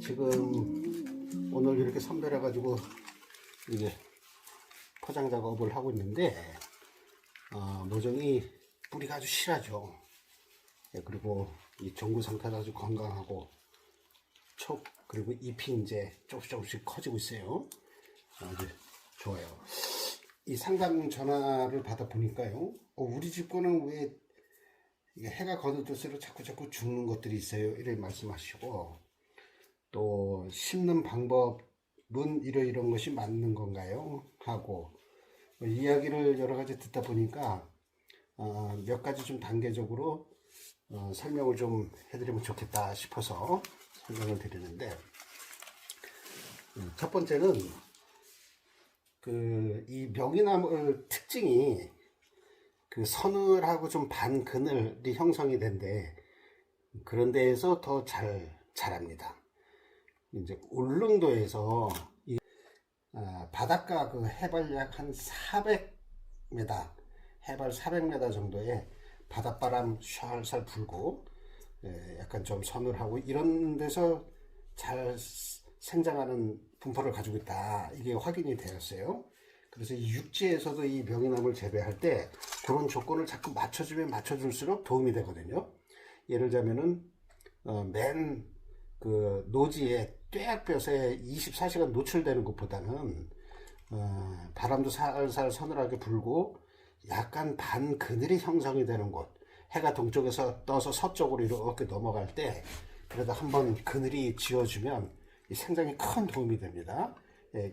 지금 오늘 이렇게 선별해 가지고 이제 포장 작업을 하고 있는데 모종이 뿌리가 아주 실하죠. 그리고 이 종구 상태도 아주 건강하고 촉 그리고 잎이 이제 조금씩 커지고 있어요. 아주 좋아요. 이 상담 전화를 받아 보니까요, 우리 집 거는 왜 이게 해가 거듭될수록 자꾸 죽는 것들이 있어요, 이렇게 말씀하시고, 또 심는 방법은 이런 것이 맞는 건가요? 하고 이야기를 여러 가지 듣다 보니까 몇 가지 좀 단계적으로 설명을 좀 해드리면 좋겠다 싶어서 설명을 드리는데, 첫 번째는 이 명이나물 특징이 서늘하고 좀 반그늘이 형성이 된데, 그런 데에서 더 잘 자랍니다. 이제 울릉도에서 바닷가 해발 약 한 400m, 해발 400m 정도의 바닷바람 샬샬 불고 약간 좀 서늘하고 이런 데서 잘 생장하는 분포를 가지고 있다, 이게 확인이 되었어요. 그래서 이 육지에서도 이 명이나물 재배할 때 그런 조건을 자꾸 맞춰주면 맞춰줄수록 도움이 되거든요. 예를 들자면은 맨 노지에 뙤약볕에 24시간 노출되는 것보다는 바람도 살살 서늘하게 불고 약간 반그늘이 형성이 되는 곳, 해가 동쪽에서 떠서 서쪽으로 이렇게 넘어갈 때 그래도 한번 그늘이 지어주면 이 생장에 큰 도움이 됩니다.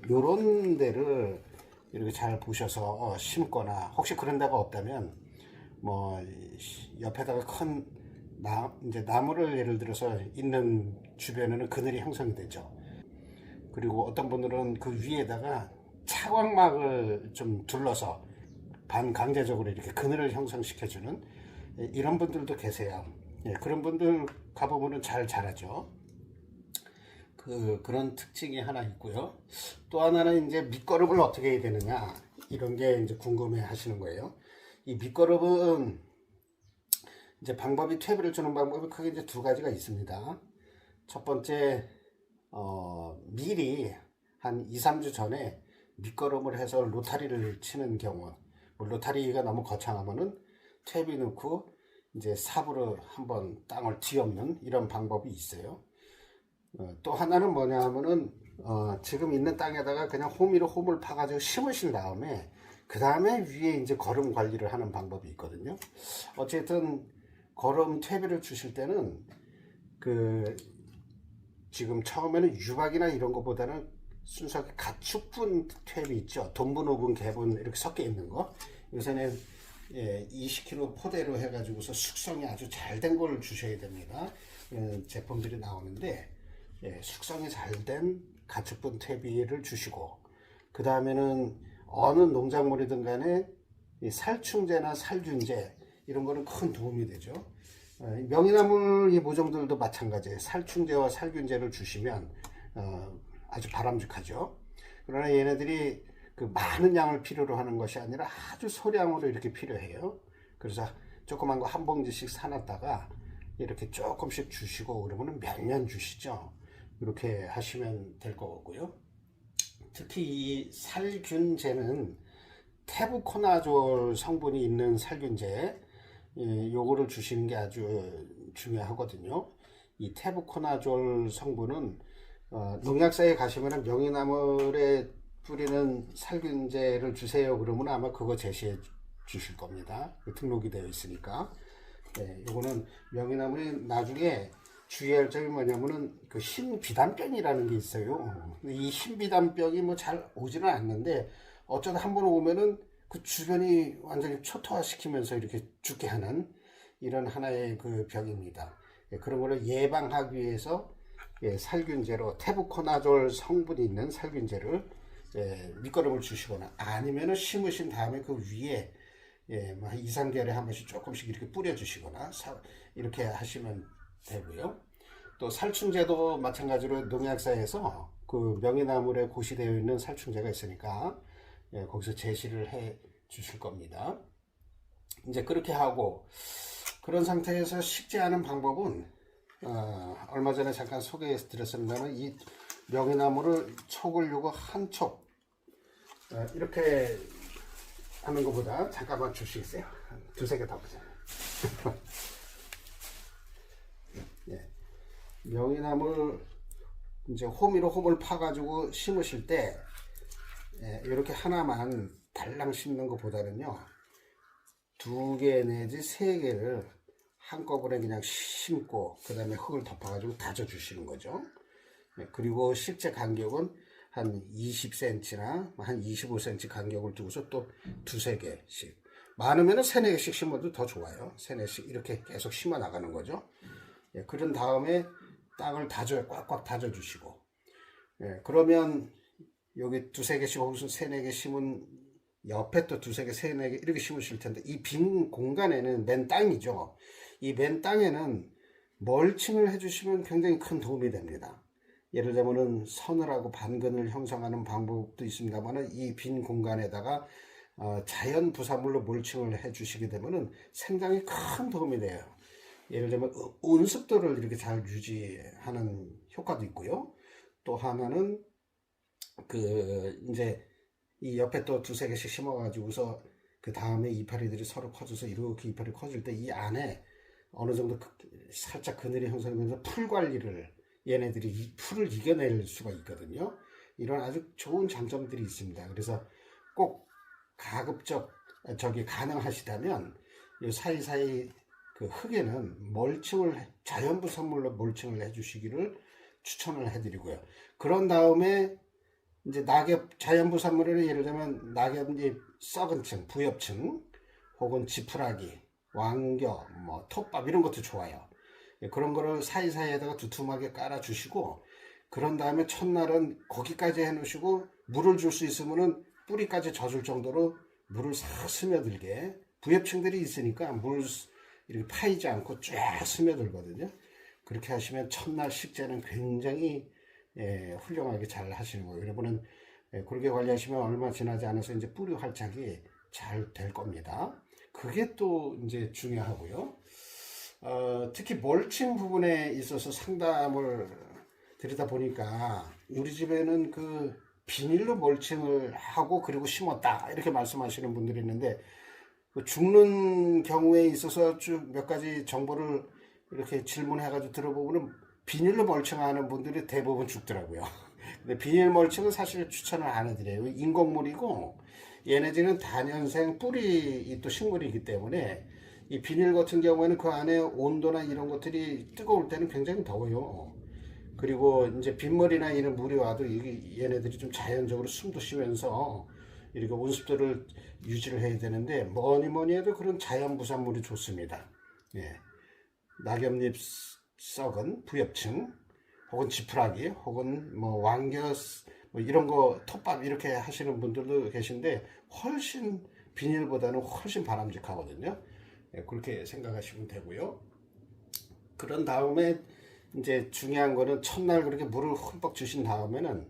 요런 데를 이렇게 잘 보셔서 심거나, 혹시 그런 데가 없다면 뭐 옆에다가 큰 나무를 예를 들어서 있는 주변에는 그늘이 형성이 되죠. 그리고 어떤 분들은 그 위에다가 차광막을 좀 둘러서 반강제적으로 이렇게 그늘을 형성시켜주는 이런 분들도 계세요. 그런 분들 가보면 잘 자라죠. 그런 특징이 하나 있고요. 또 하나는 이제 밑거름을 어떻게 해야 되느냐, 이런 게 이제 궁금해 하시는 거예요. 이 밑거름은 이제 방법이, 퇴비를 주는 방법이 크게 이제 두 가지가 있습니다. 첫 번째, 미리 한 2, 3주 전에 밑거름을 해서 로타리를 치는 경우, 로타리가 너무 거창하면은 퇴비 넣고 이제 삽으로 한번 땅을 뒤엎는 이런 방법이 있어요. 또 하나는 뭐냐 하면은 지금 있는 땅에다가 그냥 호미로 홈을 파가지고 심으신 다음에 그 다음에 위에 이제 거름 관리를 하는 방법이 있거든요. 어쨌든 거름 퇴비를 주실 때는 지금 처음에는 유박이나 이런 것보다는 순수하게 가축분 퇴비 있죠. 돈분, 오분, 개분 이렇게 섞여 있는 거. 요새는 20kg 포대로 해가지고서 숙성이 아주 잘 된 걸 주셔야 됩니다. 제품들이 나오는데 숙성이 잘 된 가축분 퇴비를 주시고, 그 다음에는 어느 농작물이든 간에 이 살충제나 살균제 이런 거는 큰 도움이 되죠. 명이나물 이 모종들도 마찬가지예요. 살충제와 살균제를 주시면 아주 바람직하죠. 그러나 얘네들이 많은 양을 필요로 하는 것이 아니라 아주 소량으로 이렇게 필요해요. 그래서 조그만 거 한 봉지씩 사놨다가 이렇게 조금씩 주시고 그러면 몇 년 주시죠. 이렇게 하시면 될 거고요. 특히 이 살균제는 테부코나졸 성분이 있는 살균제, 요거를 주시는 게 아주 중요하거든요. 이 테부코나졸 성분은 농약사에 가시면 명이나물에 뿌리는 살균제를 주세요 그러면 아마 그거 제시해 주실 겁니다. 등록이 되어 있으니까. 요거는 명이나물이 나중에 주의할 점이 뭐냐면은 흰비단병이라는 게 있어요. 이 흰비단병이 뭐 잘 오지는 않는데 어쩌다 한번 오면은 그 주변이 완전히 초토화시키면서 이렇게 죽게 하는 이런 하나의 병입니다. 그런 거를 예방하기 위해서 살균제로 테부코나졸 성분이 있는 살균제를 밑거름을 주시거나, 아니면은 심으신 다음에 그 위에 한 2, 3개월에 한 번씩 조금씩 이렇게 뿌려 주시거나 이렇게 하시면 되고요. 또 살충제도 마찬가지로 농약사에서 명이나물에 고시되어 있는 살충제가 있으니까 거기서 제시를 해 주실 겁니다. 이제 그렇게 하고, 그런 상태에서 식재하는 방법은 얼마 전에 잠깐 소개해 드렸습니다만 이 명이나무를 촉을 요거 한 촉 이렇게 하는 것보다 잠깐만 주시겠어요? 두세 개 더 보자. 예. 명이나무를 이제 호미로 홈을 파가지고 심으실 때 이렇게 하나만 달랑 심는 것보다는요 2개 내지 3개를 한꺼번에 그냥 심고 그 다음에 흙을 덮어가지고 다져 주시는 거죠. 그리고 실제 간격은 한 20cm나 한 25cm 간격을 두고서 또 2-3개씩 많으면 3-4개씩 심어도 더 좋아요. 3-4개씩 이렇게 계속 심어 나가는 거죠. 그런 다음에 땅을 꽉꽉 다져 주시고 그러면 여기 2-3개씩 혹은 3-4개 심은 옆에 또 2-3개, 3-4개 이렇게 심으실 텐데 이 빈 공간에는 맨 땅이죠. 이 맨 땅에는 멀칭을 해주시면 굉장히 큰 도움이 됩니다. 예를 들면은 서늘하고 반근을 형성하는 방법도 있습니다만 이 빈 공간에다가 자연 부산물로 멀칭을 해주시게 되면은 생장에 큰 도움이 돼요. 예를 들면 온습도를 이렇게 잘 유지하는 효과도 있고요. 또 하나는 이제 이 옆에 또 2-3개씩 심어가지고서 그 다음에 이파리들이 서로 커져서 이렇게 이파리 커질 때 이 안에 어느 정도 살짝 그늘이 형성되면서 풀 관리를 얘네들이 이 풀을 이겨낼 수가 있거든요. 이런 아주 좋은 장점들이 있습니다. 그래서 꼭 가급적 가능하시다면 이 사이사이 그 흙에는 멀칭을 자연부 선물로 멀칭을 해주시기를 추천을 해드리고요. 그런 다음에 이제 낙엽 자연부 산물에는 예를 들면 낙엽잎 썩은 층, 부엽층 혹은 지푸라기, 왕겨, 뭐 톱밥 이런 것도 좋아요. 그런 거를 사이사이에다가 두툼하게 깔아 주시고 그런 다음에 첫날은 거기까지 해 놓으시고 물을 줄 수 있으면은 뿌리까지 젖을 정도로 물을 싹 스며들게 부엽층들이 있으니까 물 이렇게 파이지 않고 쫙 스며들거든요. 그렇게 하시면 첫날 식재는 굉장히 훌륭하게 잘 하시는 거예요. 여러분은 그렇게 관리하시면 얼마 지나지 않아서 이제 뿌리 활착이 잘 될 겁니다. 그게 또 이제 중요하고요. 특히 멀칭 부분에 있어서 상담을 드리다 보니까 우리 집에는 그 비닐로 멀칭을 하고 그리고 심었다 이렇게 말씀하시는 분들이 있는데 그 죽는 경우에 있어서 쭉 몇 가지 정보를 이렇게 질문해가지고 들어보면 비닐로 멀칭하는 분들이 대부분 죽더라고요. 근데 비닐 멀칭은 사실 추천을 안 해드려요. 인공물이고 얘네들은 다년생 뿌리 또 식물이기 때문에 이 비닐 같은 경우에는 그 안에 온도나 이런 것들이 뜨거울 때는 굉장히 더워요. 그리고 이제 빗물이나 이런 물이 와도 얘네들이 좀 자연적으로 숨도 쉬면서 이렇게 온습도를 유지를 해야 되는데 뭐니 해도 그런 자연 부산물이 좋습니다. 낙엽잎 썩은 부엽층 혹은 지푸라기 혹은 뭐 왕겨 뭐 이런 거 톱밥 이렇게 하시는 분들도 계신데 훨씬 비닐보다는 훨씬 바람직하거든요. 그렇게 생각하시면 되고요. 그런 다음에 이제 중요한 거는 첫날 그렇게 물을 흠뻑 주신 다음에는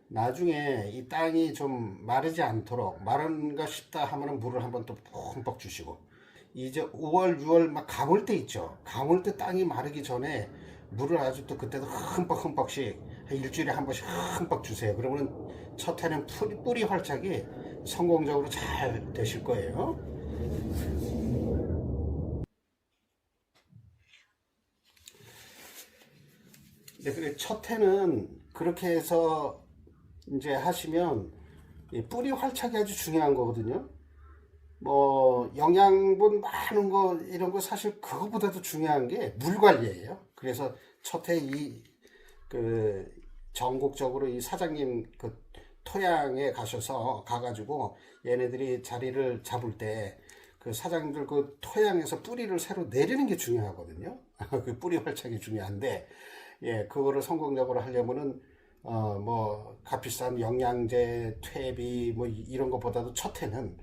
나중에 이 땅이 좀 마르지 않도록 마른가 싶다 하면은 물을 한번 또 흠뻑 주시고 이제 5월, 6월 막 가물 때 있죠. 가물 때 땅이 마르기 전에 물을 아주 또 그때도 흠뻑씩 한 일주일에 한 번씩 흠뻑 주세요. 그러면 첫 해는 뿌리 활착이 성공적으로 잘 되실 거예요. 네, 그래 첫 해는 그렇게 해서 이제 하시면 뿌리 활착이 아주 중요한 거거든요. 뭐 영양분 많은 거 이런 거 사실 그거보다도 중요한 게 물 관리예요. 그래서 첫 해 그 전국적으로 이 사장님 그 토양에 가가지고 얘네들이 자리를 잡을 때 그 사장님들 그 토양에서 뿌리를 새로 내리는 게 중요하거든요. 그 뿌리 활착이 중요한데 그거를 성공적으로 하려면은 뭐 값비싼 영양제, 퇴비 뭐 이런 것보다도 첫 해는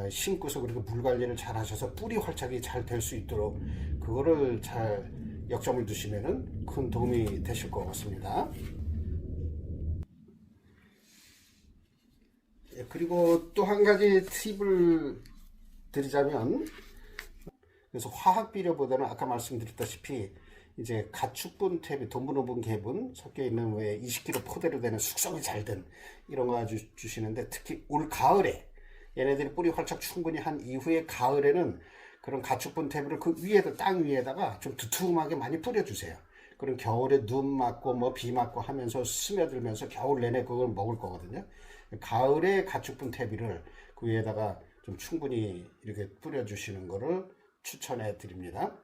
심고서 그렇게 물 관리를 잘 하셔서 뿌리 활착이 잘 될 수 있도록 그거를 잘 역점을 두시면은 큰 도움이 되실 것 같습니다. 그리고 또 한 가지 팁을 드리자면 그래서 화학 비료보다는 아까 말씀드렸다시피 이제 가축분 탭이 돈분호분 개분 섞여 있는 왜 20kg 포대로 되는 숙성이 잘 된 이런 거 주시는데, 특히 올 가을에 얘네들이 뿌리 활착 충분히 한 이후에 가을에는 그런 가축분 탭을 그 위에다, 땅 위에다가 좀 두툼하게 많이 뿌려주세요. 그럼 겨울에 눈 맞고 뭐 비 맞고 하면서 스며들면서 겨울 내내 그걸 먹을 거거든요. 가을에 가축분 탭을 그 위에다가 좀 충분히 이렇게 뿌려주시는 거를 추천해 드립니다.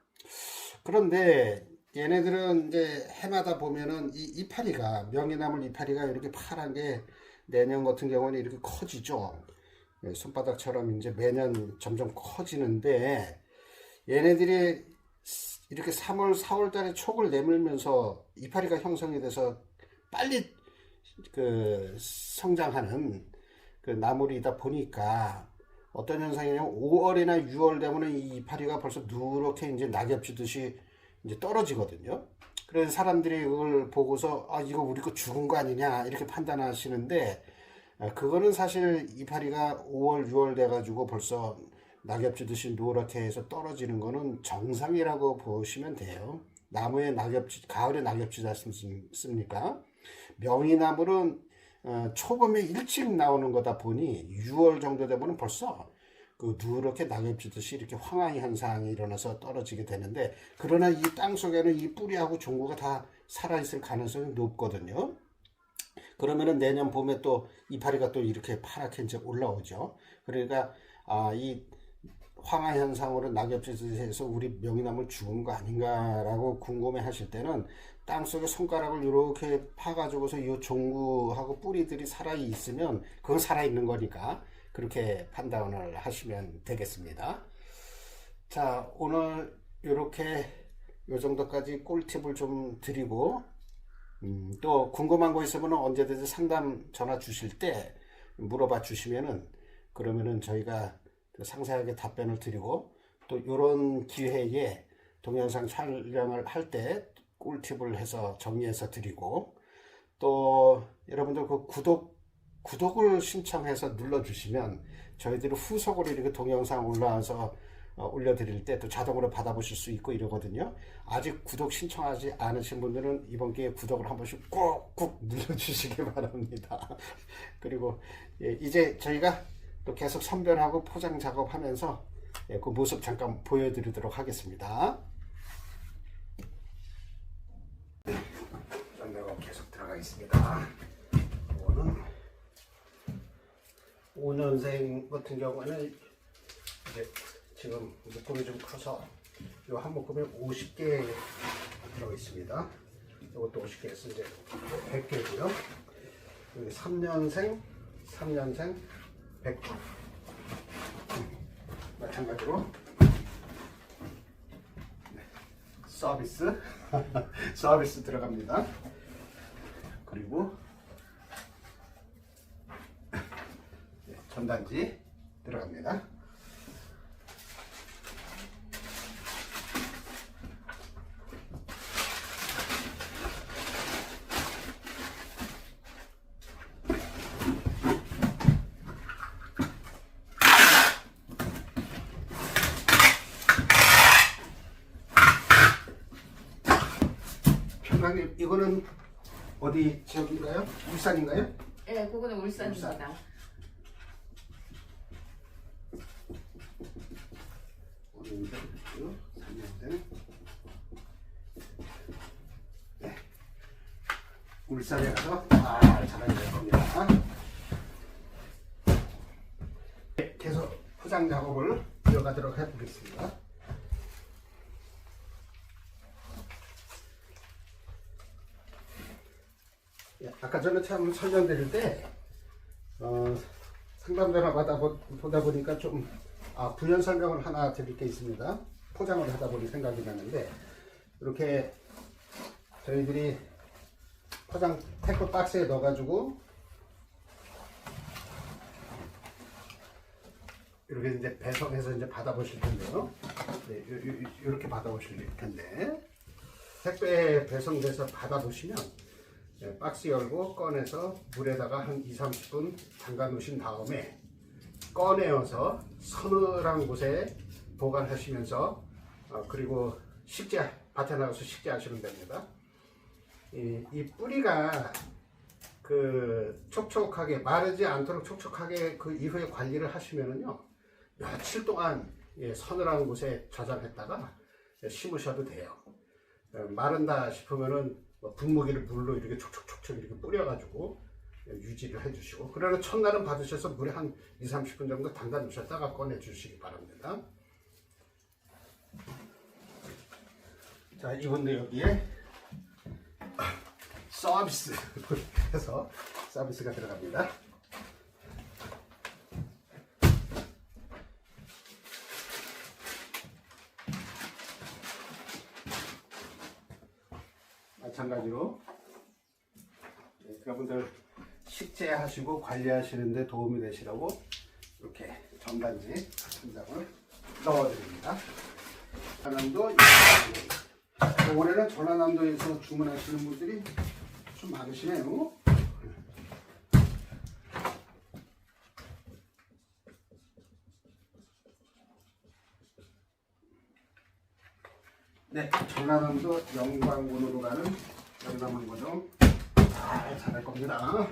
그런데 얘네들은 이제 해마다 보면은 이 이파리가, 명이나물 이파리가 이렇게 파란 게 내년 같은 경우는 이렇게 커지죠. 손바닥처럼 이제 매년 점점 커지는데, 얘네들이 이렇게 3월, 4월 달에 촉을 내밀면서 이파리가 형성이 돼서 빨리 그 성장하는 그 나물이다 보니까 어떤 현상이냐면 5월이나 6월 되면은 이 이파리가 벌써 누렇게 이제 낙엽지듯이 이제 떨어지거든요. 그래서 사람들이 그걸 보고서 아, 이거 우리 거 죽은 거 아니냐 이렇게 판단하시는데, 그거는 사실 이파리가 5월, 6월 돼가지고 벌써 낙엽지듯이 노랗게 해서 떨어지는 거는 정상이라고 보시면 돼요. 나무에 낙엽지, 가을에 낙엽지지 않습니까? 명이나물은 초봄에 일찍 나오는 거다 보니 6월 정도 되면 벌써 그 누렇게 낙엽지듯이 이렇게 황화 현상이 일어나서 떨어지게 되는데, 그러나 이 땅 속에는 이 뿌리하고 종구가 다 살아있을 가능성이 높거든요. 그러면은 내년 봄에 또 이파리가 또 이렇게 파랗게 이제 올라오죠. 그러니까 이 황화 현상으로 낙엽지듯해서 우리 명이나물 죽은 거 아닌가라고 궁금해 하실 때는 땅속에 손가락을 이렇게 파가지고서 이 종구하고 뿌리들이 살아 있으면 그건 살아 있는 거니까 그렇게 판단을 하시면 되겠습니다. 자, 오늘 이렇게 요 정도까지 꿀팁을 좀 드리고, 또 궁금한 거 있으면 언제든지 상담 전화 주실 때 물어봐 주시면은, 그러면은 저희가 상세하게 답변을 드리고, 또 이런 기회에 동영상 촬영을 할 때 꿀팁을 해서 정리해서 드리고, 또 여러분들 그 구독을 신청해서 눌러주시면 저희들이 후속으로 이렇게 동영상 올라와서 올려드릴 때 또 자동으로 받아보실 수 있고 이러거든요. 아직 구독 신청하지 않으신 분들은 이번 기회에 구독을 한 번씩 꾹꾹 눌러주시기 바랍니다. 그리고 이제 저희가 또 계속 선별하고 포장 작업하면서 그 모습 잠깐 보여드리도록 하겠습니다. 전대가 계속 들어가겠습니다. 이거는 5년생 같은 경우는 이제 지금 묶음이 좀 커서 이 한 묶음에 50개 들어가 있습니다. 이것도 50개 해서 이제 100개고요. 여기 3년생 100개. 마찬가지로 서비스 들어갑니다. 그리고 전단지 들어갑니다. 평강님, 이거는 어디 지역인가요? 울산인가요? 네, 그거는 울산입니다. 네. 울산에 가서 잘 자라게 될 겁니다. 네, 계속 포장 작업을 이어가도록 해보겠습니다. 아까 전에 참 설명드릴 때 상담 전화 보다 보니까 좀 부연 설명을 하나 드릴 게 있습니다. 포장을 하다 보니 생각이 나는데, 이렇게 저희들이 포장 태클 박스에 넣어가지고 이렇게 이제 배송해서 이제 받아보실 텐데요. 네, 이렇게 받아보실 텐데, 택배 배송돼서 받아보시면 박스 열고 꺼내서 물에다가 한 2-30분 담가 놓으신 다음에 꺼내어서 서늘한 곳에 보관하시면서 그리고 식재 밭에 나가서 식재하시면 됩니다. 이 뿌리가 그 촉촉하게 마르지 않도록 촉촉하게 그 이후에 관리를 하시면은요 며칠 동안 서늘한 곳에 저장했다가 심으셔도 돼요. 마른다 싶으면은 분무기를 물로 이렇게 촉촉촉촉 이렇게 뿌려가지고 유지를 해주시고, 그러나 첫날은 받으셔서 물에 한 20-30분 정도 담가 놓으셨다가 꺼내 주시기 바랍니다. 자, 이분도 여기에 서비스 해서 서비스가 들어갑니다. 마찬가지로 여러분들 식재하시고 관리하시는데 도움이 되시라고 이렇게 전단지 한 장을 넣어드립니다. 전라남도, 올해는 전라남도에서 주문하시는 분들이 좀 많으시네요. 네, 전라남도 영광군으로 가는 영남항고정 잘 잘할 겁니다.